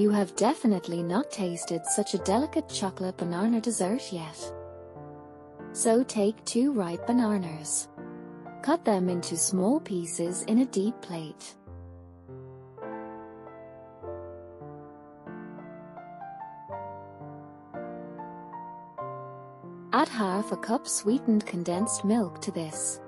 You have definitely not tasted such a delicate chocolate banana dessert yet. So take 2 ripe bananas. Cut them into small pieces in a deep plate. Add half a cup sweetened condensed milk to this.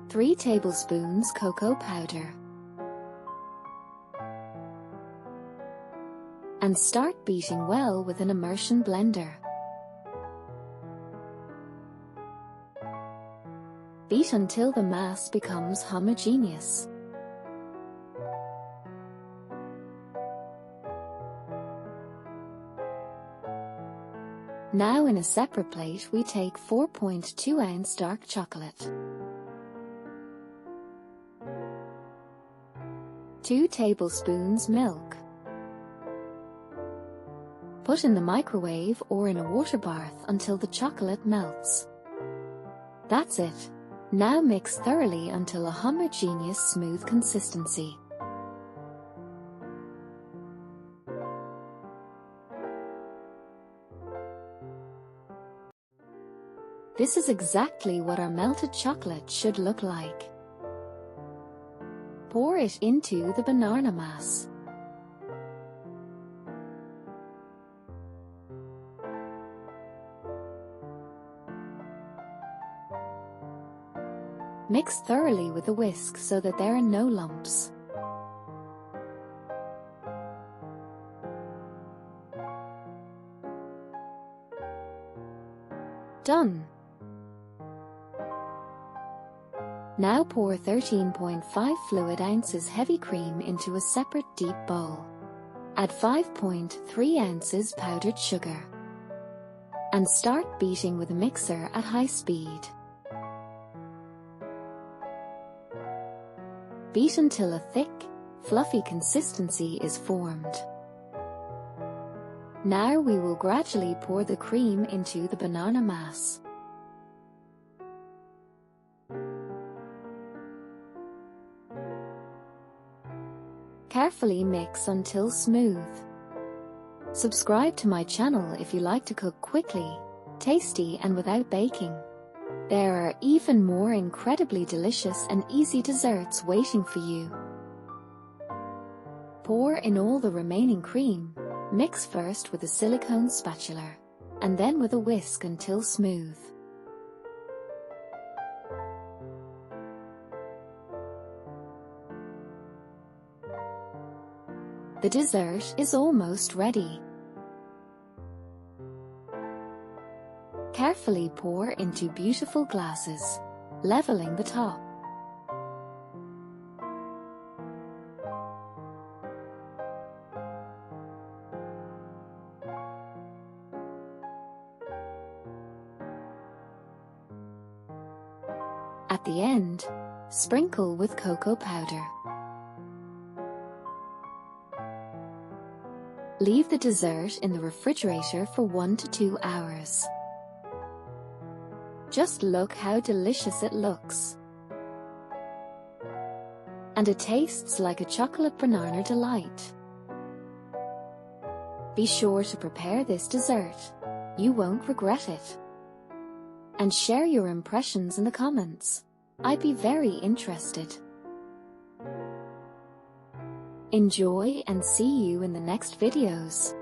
Three tablespoons cocoa powder. And start beating well with an immersion blender. Beat until the mass becomes homogeneous. Now in a separate plate we take 4.2 ounce dark chocolate, 2 tablespoons milk. Put in the microwave or in a water bath until the chocolate melts. That's it. Now mix thoroughly until a homogeneous smooth consistency. This is exactly what our melted chocolate should look like. Pour it into the banana mass. Mix thoroughly with a whisk so that there are no lumps. Done. Now pour 13.5 fluid ounces heavy cream into a separate deep bowl. Add 5.3 ounces powdered sugar. And start beating with a mixer at high speed. Beat until a thick, fluffy consistency is formed. Now we will gradually pour the cream into the banana mass. Carefully mix until smooth. Subscribe to my channel if you like to cook quickly, tasty and without baking. There are even more incredibly delicious and easy desserts waiting for you. Pour in all the remaining cream, mix first with a silicone spatula, and then with a whisk until smooth. The dessert is almost ready. Carefully pour into beautiful glasses, leveling the top. At the end, sprinkle with cocoa powder. Leave the dessert in the refrigerator for 1 to 2 hours. Just look how delicious it looks. And it tastes like a chocolate banana delight. Be sure to prepare this dessert. You won't regret it. And share your impressions in the comments. I'd be very interested. Enjoy and see you in the next videos.